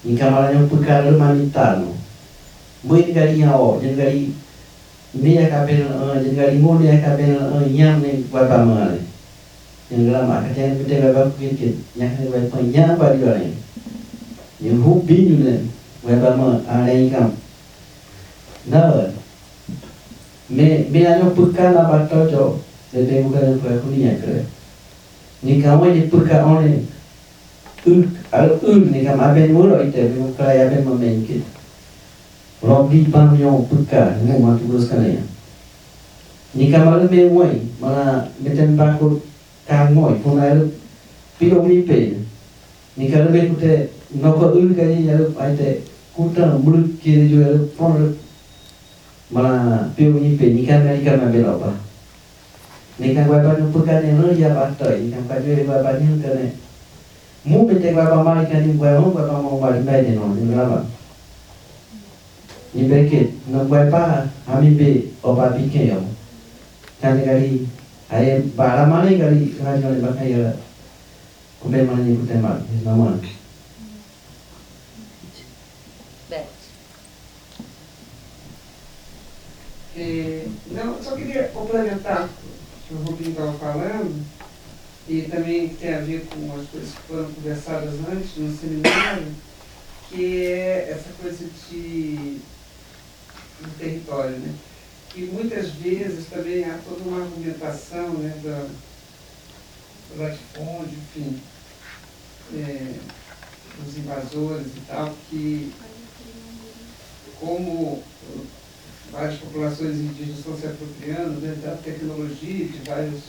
S3: ni kamara yang perkara manitano mui gari yang awak jadi gari ni akaben jadi gari muni akaben yang ni gua ba mengale yang lama kerjaan kita berapa mungkin yang kita punya apa dia ni yang hobi ni berapa mah ada income, nah me ano puka na bato jo le te buka na puka kunia kre ni kawan ni puka one ni kam aben muro ite me buka ya ben mamen kit robi pam yo puka ni ma tu terus kana ya ni kam me moi mana meten bako kang moi puna pilo mi pe ni kam me kute no ko kani ya aite kuta mulut kiri jo ya pon mana pio ni pe ni kan apa ni kan bapa nu pukan no ya bato ni kan kaju bapa ni kan mu bete bapa mai kan ni bapa mau balik ni no ni berapa ni beket no bapa ami be opa bikin yo kan kali ay bara mana kali kaju ni bakai ya kumbe mana ni putem mal nama
S12: Não, só queria complementar o que o Rubinho estava falando, e também tem a ver com as coisas que foram conversadas antes no seminário, que é essa coisa do território, né? E muitas vezes também há toda uma argumentação, né, do latifúndio, enfim, dos invasores e tal, que como várias populações indígenas estão se apropriando, né, da tecnologia, de vários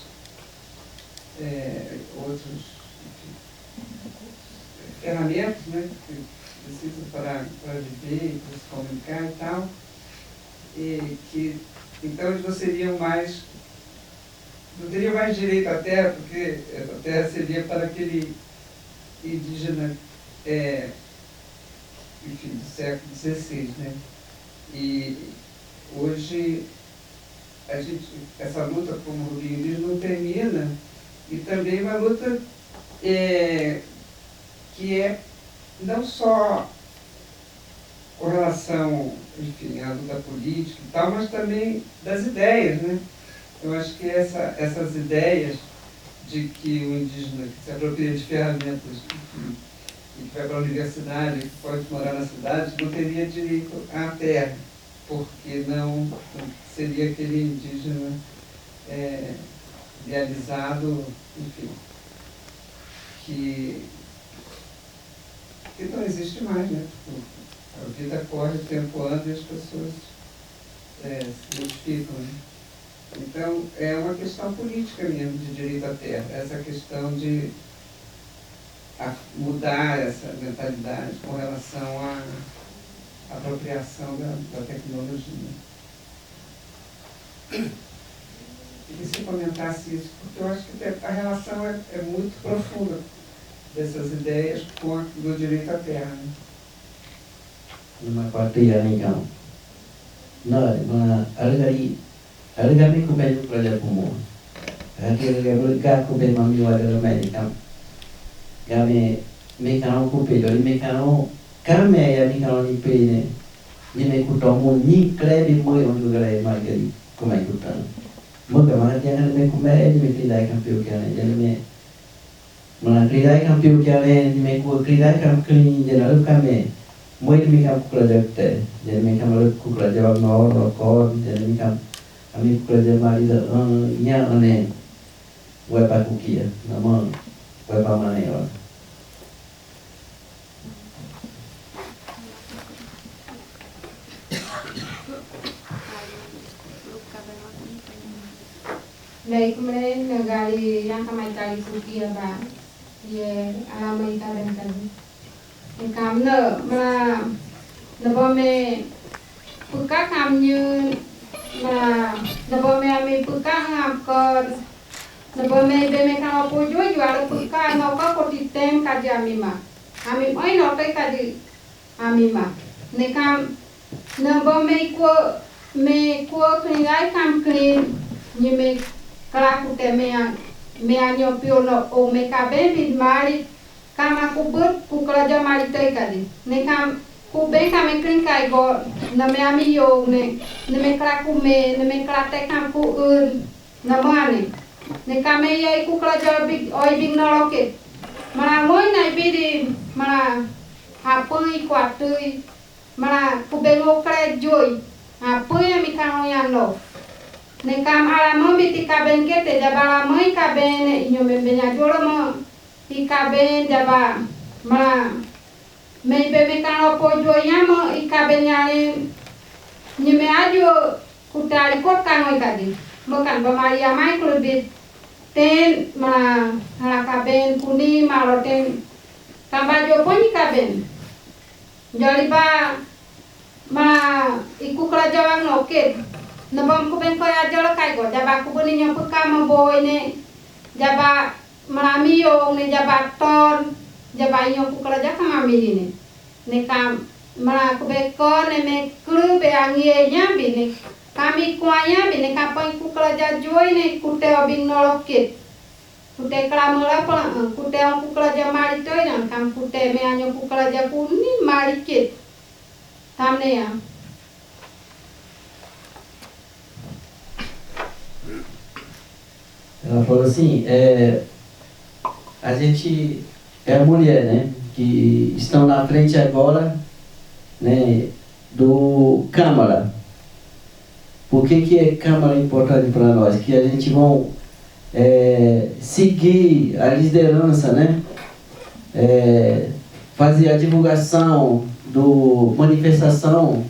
S12: outros ferramentas, né, que precisam para viver, para se comunicar e tal, e que então eles não teriam mais direito à terra, porque a terra seria para aquele indígena, enfim, do século XVI, né? E hoje, essa luta, como o Rubinho diz, não termina, e também uma luta que é não só com relação, enfim, à luta política e tal, mas também das ideias, né? Eu acho que essas ideias de que o indígena que se apropria de ferramentas, enfim, e que vai para a universidade, que pode morar na cidade, não teria direito à terra, porque não seria aquele indígena idealizado, enfim, que não existe mais, né? A vida corre, o tempo anda e as pessoas se modificam, né? Então, é uma questão política mesmo, de direito à terra, essa questão de mudar essa mentalidade com relação à apropriação da tecnologia. Queria que você comentasse isso, porque eu acho que a relação é muito profunda dessas ideias com o direito à terra, né?
S3: Nama partia ni kau. Na alga mi ku baju pelajar kumur. Akhir mereka ku ben mami wada mai kam. Kami me kau ku pe doi me kau kami ya mi kau ni pe ne. Ni me ku tomu ni klebi moi on juga lai magari ku mai ku tan. Moga mana jangan me ku mai ni me tidai kam piu kya ne. Jadi me mana tidai kam piu kya ne ni me ku tidai kam kini jangan kami. Moi mi kam ku pelajar te. Jadi me kam ku pelajar no rokor. Jadi mi kam kami pelajar mari dah nya ane weba kukia nama weba mana ya.
S4: Dari kemarin negari yang kami cari kukia ba, ye alamai taran tadi. Kamna mana nabame puka kamnya mà nó bơm mình bự cá ngam cờ nó bơm mình bên mình khao bôi chuối rồi bự cá nó có cột thịt tem cả giờ mình mà mình ấy nó tới cả gì mình mà nên cam nó bơm mình qua cái gái cam clean như mình cái cụ thể mình anh pio nó ô mình cả bên mình mari cam aku bớt cụ cái giờ mari tới cả gì nên cam ku bem kami kringkai go na me ami yo ne me kra ku me ne me kra te kam ku na mane ne kame ye ku kra jo big oi big na rocket mana moi nai bi di mana ha pui kwa tui mana ku be ngo kra joi ha pui mi ka no ya no Nekam alamam biti kaben kete jaba lamai kaben nyome benya jolama i kaben jaba ma me bebe kano pojo yama i kaben nyane nyeme ajo kutari kot kano ikadi makan bamaria mai kulbit ten ma hala kaben kuni maroten kabajo poni kaben joliba ma iku kerajaan oke nabam ku ben ko ya jolo kai go jaba ku boni nyopu kama boy ne jaba malami yo ne jaba ton jaba nyopu kerja kama mili ne kam mala ku be ko ne me kru be angie nya bi ne kami kuanya bi ne kapan ku kerja joy ne ku te obing nolokit ku te kramala pa ku te ku kerja mari toy nan kam ku te me anyo ku kerja ku ni mari kit tamne ya.
S3: Ela falou assim, a gente é a mulher, né, que estão na frente agora, né, do Câmara. Por que é Câmara importante para nós? Que a gente vai seguir a liderança, né, fazer a divulgação do manifestação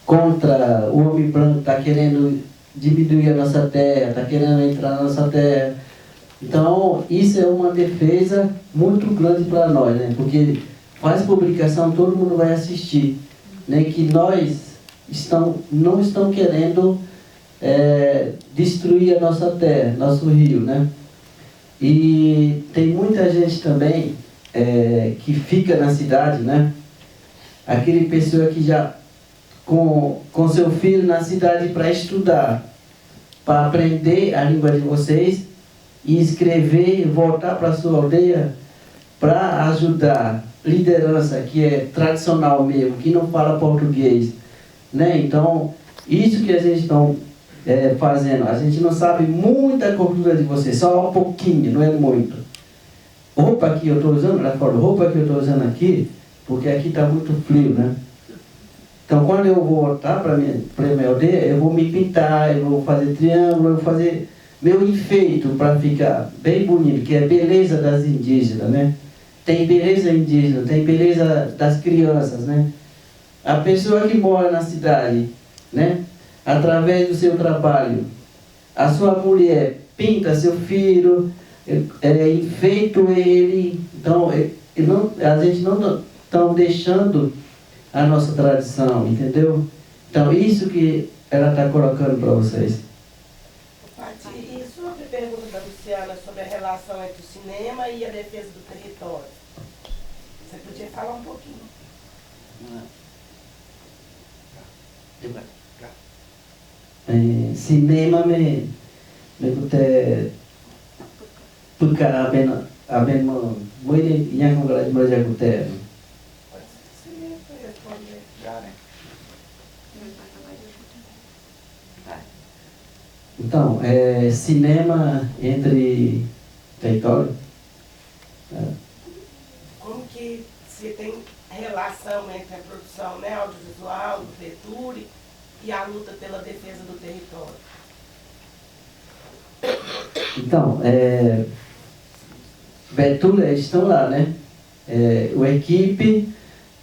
S3: contra o homem branco que está querendo diminuir a nossa terra, está querendo entrar na nossa terra. Então, isso é uma defesa muito grande para nós, né? Porque faz publicação, todo mundo vai assistir, né? Que nós não estamos querendo destruir a nossa terra, nosso rio, né? E tem muita gente também que fica na cidade, né? Aquele pessoa que já com seu filho na cidade para estudar, para aprender a língua de vocês e escrever, voltar para a sua aldeia para ajudar liderança que é tradicional mesmo, que não fala português, né? Então, isso que a gente está fazendo, a gente não sabe muita cultura de vocês, só um pouquinho, não é muito. Roupa que eu estou usando, ela falou, roupa que eu estou usando aqui, porque aqui está muito frio, né? Então, quando eu vou voltar para minha aldeia, eu vou me pintar, eu vou fazer triângulo, eu vou fazer meu enfeito para ficar bem bonito, que é a beleza das indígenas, né? Tem beleza indígena, tem beleza das crianças, né? A pessoa que mora na cidade, né? Através do seu trabalho, a sua mulher pinta seu filho, enfeita ele, então a gente não está deixando a nossa tradição, entendeu? Então, isso que ela está colocando para vocês.
S6: Pati, e sobre a pergunta da Luciana sobre a relação entre o cinema e a defesa do território? Você podia falar um pouquinho?
S3: Cinema me kute puka aben muito yang mengalami belajar kute. Então, cinema entre território.
S6: Como que você tem relação entre a produção, né, audiovisual, do Veturi, e a luta pela defesa do território?
S3: Então, Veturi estão lá, né? A equipe,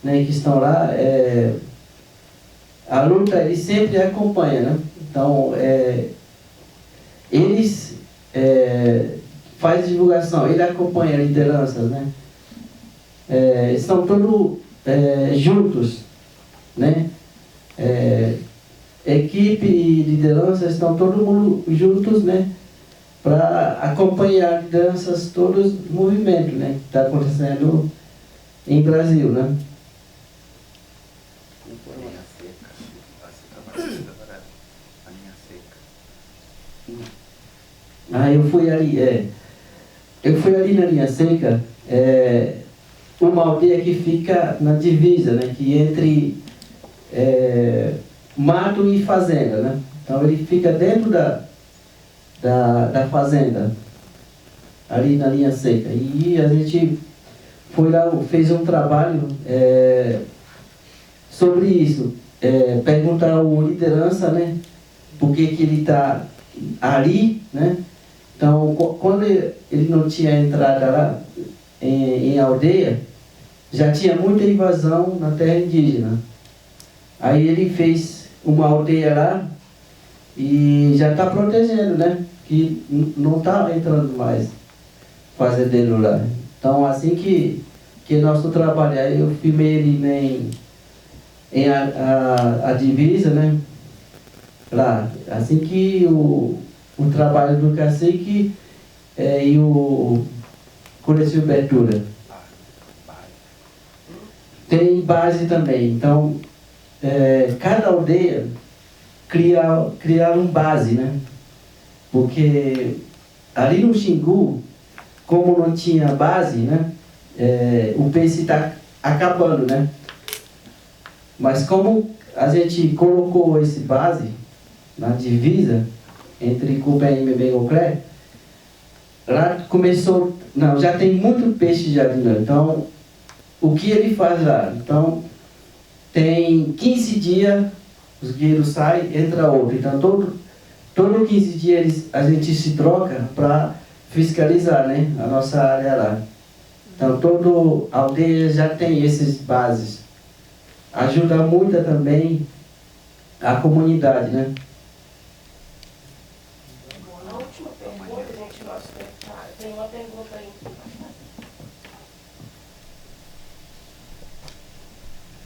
S3: né, que estão lá, a luta ele sempre acompanha, né? Então, eles fazem divulgação, ele acompanha lideranças, né? Estão todos juntos, né? Equipe e liderança estão todo mundo juntos, né? Para acompanhar lideranças, todos os movimentos, né? Que está acontecendo em Brasil, né? Eu fui ali na linha seca, uma aldeia que fica na divisa, né? Que entre mato e fazenda, né? Então ele fica dentro da fazenda, ali na linha seca. E a gente foi lá, fez um trabalho sobre isso, perguntar ao liderança, né? Por que ele está ali, né? Então, quando ele não tinha entrada lá em aldeia, já tinha muita invasão na terra indígena. Aí ele fez uma aldeia lá e já está protegendo, né? Que não está entrando mais fazendeiro lá. Então, assim que nosso trabalho, aí eu filmei ele em a divisa, né? Lá, assim que o trabalho do cacique e o coletivo Abertura. Tem base também, então cada aldeia criar um base, né? Porque ali no Xingu, como não tinha base, né? O peixe está acabando, né? Mas como a gente colocou esse base na divisa entre Cubem e Bengoclé, lá começou, não, já tem muito peixe já ali, então o que ele faz lá? Então tem 15 dias, os guerreiros saem, entra outro, então todo 15 dias a gente se troca para fiscalizar, né, a nossa área lá. Então toda aldeia já tem esses bases, ajuda muito também a comunidade, né?
S6: Na última pergunta, gente, nosso tem uma pergunta aí.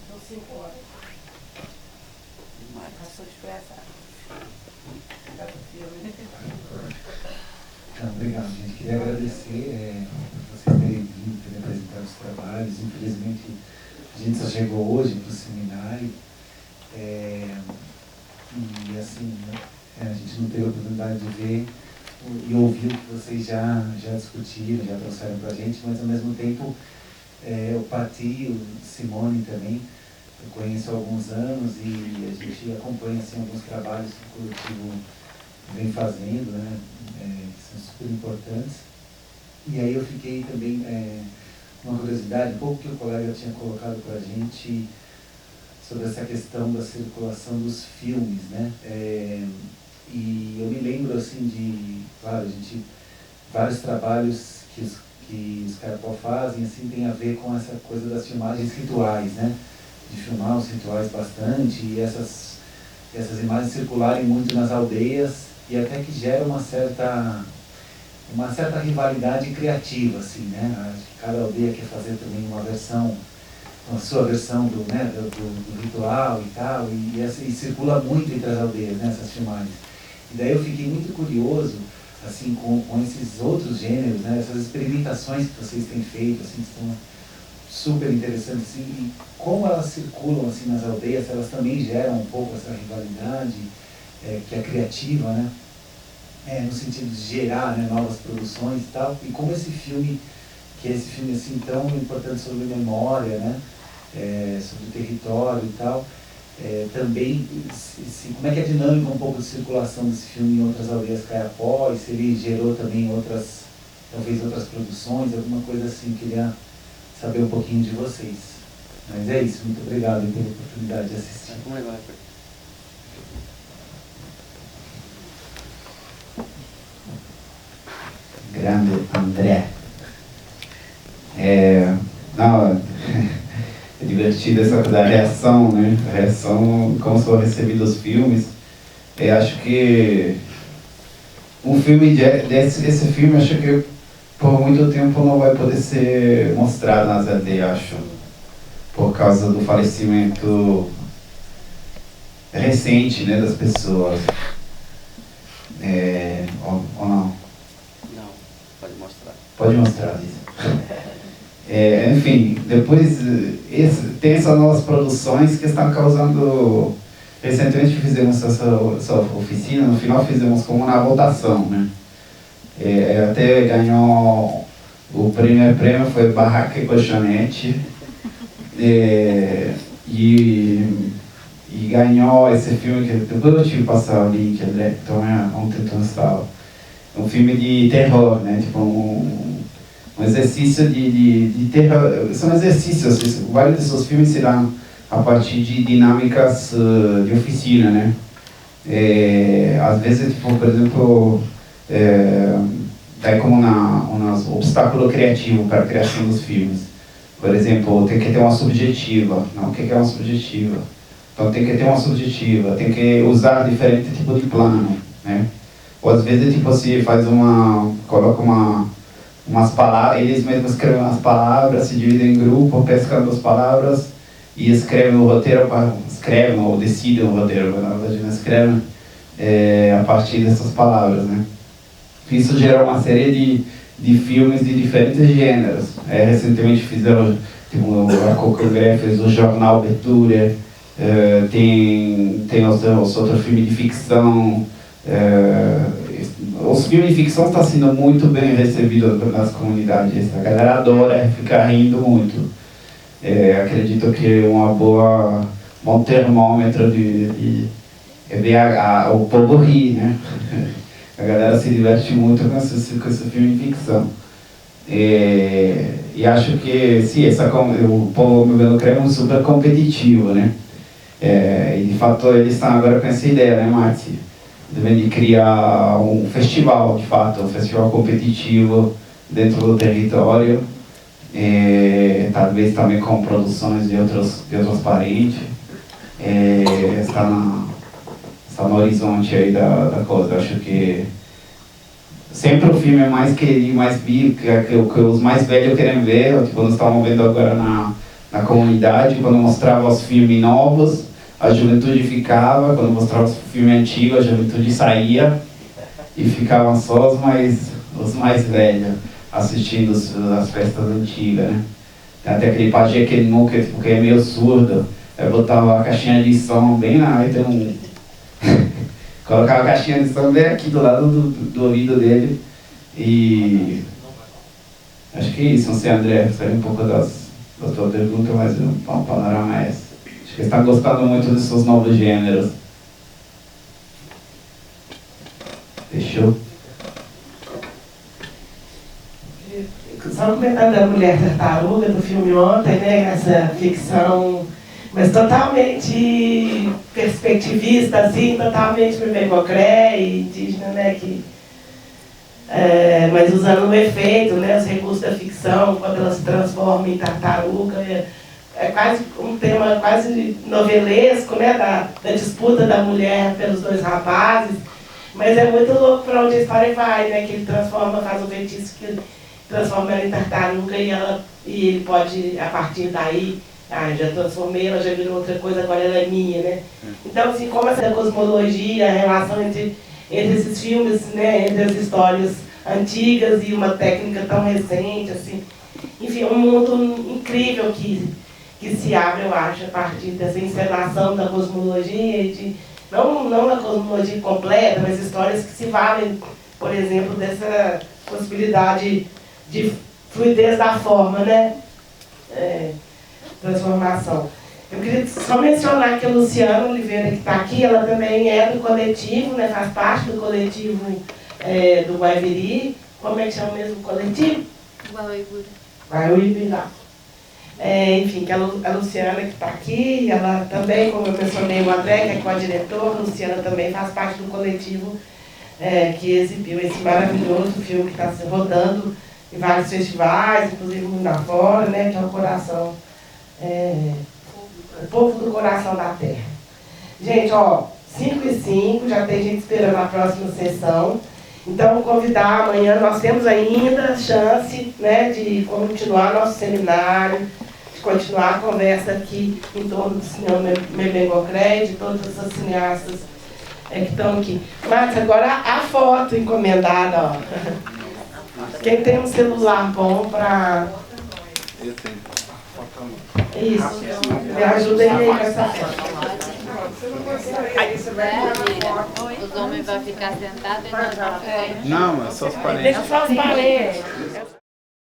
S6: São 5 horas. Passou depressa.
S13: Obrigado, gente. Queria agradecer vocês terem vindo, terem apresentado os trabalhos. Infelizmente, a gente só chegou hoje para o seminário. E assim, a gente não teve a oportunidade de ver e ouvir o que vocês já discutiram, já trouxeram para a gente, mas ao mesmo tempo o Pati, o Simone também, eu conheço há alguns anos e a gente acompanha assim, alguns trabalhos que o coletivo vem fazendo, né, que são super importantes. E aí eu fiquei também uma curiosidade, um pouco que o colega tinha colocado para a gente sobre essa questão da circulação dos filmes, né? E eu me lembro assim de, claro, vários trabalhos que os Kayapó fazem assim tem a ver com essa coisa das filmagens rituais, né? De filmar os rituais bastante e essas imagens circularem muito nas aldeias e até que gera uma certa rivalidade criativa, assim, né? Cada aldeia quer fazer também a sua versão do ritual e tal, e circula muito entre as aldeias, né, essas filmagens. E daí eu fiquei muito curioso, assim, com esses outros gêneros, né, essas experimentações que vocês têm feito, assim, que estão super interessantes, assim, e como elas circulam, assim, nas aldeias, elas também geram um pouco essa rivalidade, que é criativa, né, no sentido de gerar, né, novas produções e tal, e como esse filme, que é esse filme, assim, tão importante sobre memória, né, sobre o território e tal, também, como é que é dinâmica um pouco de circulação desse filme em outras aldeias Kayapó, e se ele gerou também talvez outras produções, alguma coisa assim, queria saber um pouquinho de vocês. Mas é isso, muito obrigado pela oportunidade de assistir.
S1: Grande André. Não, é divertido essa coisa da reação, né? A reação, como são recebidos os filmes. Acho que um filme esse filme, acho que por muito tempo não vai poder ser mostrado nas aldeias, acho. Por causa do falecimento recente, né, das pessoas. Ou não?
S14: Não, pode mostrar.
S1: Pode mostrar isso. Enfim, depois tem essas novas produções que estão causando. Recentemente fizemos essa oficina, no final fizemos como na votação, né? Até ganhou o primeiro prêmio, foi Barraca e Colchonete, e ganhou esse filme, que depois eu tive que passar o link, então ontem estava. Um filme de terror, né? Tipo um exercício de terror. São exercícios, vários desses filmes se dão a partir de dinâmicas de oficina, né? Às vezes, tipo, por exemplo, daí como um obstáculo criativo para a criação dos filmes. Por exemplo, tem que ter uma subjetiva. Não, o que é uma subjetiva? Então tem que ter uma subjetiva, tem que usar diferente tipo de plano, né? Ou às vezes, tipo, se faz coloca umas palavras, eles mesmos escrevem umas palavras, se dividem em grupo, pescam as palavras e escrevem o roteiro, escrevem ou decidem o roteiro, na verdade não escrevem, a partir dessas palavras, né? Isso gera uma série de filmes de diferentes gêneros. Recentemente fizeram, tipo, a Cocogré fez o Jornal Abertura, tem os outros filmes de ficção. Os filmes de ficção estão sendo muito bem recebidos nas comunidades. A galera adora ficar rindo muito. Acredito que um bom termômetro é ver o povo rir, né? A galera se diverte muito com esse filme de ficção. E acho que sim, o povo Belocrema é super competitivo, né? E de fato eles estão agora com essa ideia, né, Márcia? De criar um festival, de fato, um festival competitivo dentro do território, talvez também com produções de outros parentes. Está no horizonte aí da coisa. Eu acho que sempre o filme é mais querido, mais vivo, que os mais velhos querem ver. Tipo, nós estamos vendo agora na comunidade, quando mostrava os filmes novos, a juventude ficava, quando mostrava os filmes antigos, a juventude saía e ficavam só os mais velhos assistindo as festas antigas, né? Tem até aquele pajé que é meio surdo, botava a caixinha de som bem lá, aí tem colocava a caixinha de som bem aqui do lado do ouvido dele. E acho que é isso, não sei, André, sabe um pouco das tuas perguntas, mas o panorama é esse. Acho que eles estão gostando muito dos seus novos gêneros. Fechou?
S6: Só comentando da Mulher Tartaruga, do filme ontem, né? Essa ficção, mas totalmente perspectivista, assim, totalmente Mimegocré e indígena, né? Mas usando o efeito, né? Os recursos da ficção, quando ela se transforma em tartaruga. É quase um tema quase novelesco, né? Da disputa da mulher pelos dois rapazes. Mas é muito louco para onde a história vai, né? Que ele faz um feitiço que transforma ela em tartaruga e ele pode, a partir daí, já transformei, ela já virou outra coisa, agora ela é minha, né? Então, assim, como essa cosmologia, a relação entre esses filmes, né? Entre as histórias antigas e uma técnica tão recente, assim. Enfim, um mundo incrível que se abre, eu acho, a partir dessa encenação da cosmologia e não a cosmologia completa, mas histórias que se valem, por exemplo, dessa possibilidade de fluidez da forma, né? Transformação. Eu queria só mencionar que a Luciana Oliveira, que está aqui, ela também é do coletivo, né? Faz parte do coletivo do Guaiviri. Como é que chama mesmo o coletivo? Guaiviri. Enfim, que a Luciana que está aqui, ela também, como eu mencionei, o André, que é co-diretor, a Luciana também faz parte do coletivo que exibiu esse maravilhoso filme que está se rodando em vários festivais, inclusive mundo afora, né, que é o Coração, o Povo do Coração da Terra. Gente, ó, 5h05, já tem gente esperando a próxima sessão. Então, convidar, amanhã nós temos ainda chance, né, de continuar nosso seminário, de continuar a conversa aqui em torno do cinema Mimegocré, de todas essas cineastas que estão aqui. Mas agora a foto encomendada, ó. Quem tem um celular bom para...
S7: Eu tenho.
S6: Isso, me ajudem aí com essa foto.
S8: Os homens vão ficar sentados e nós vamos ficar.
S1: Não, é só os parentes.
S6: Deixa só os parentes.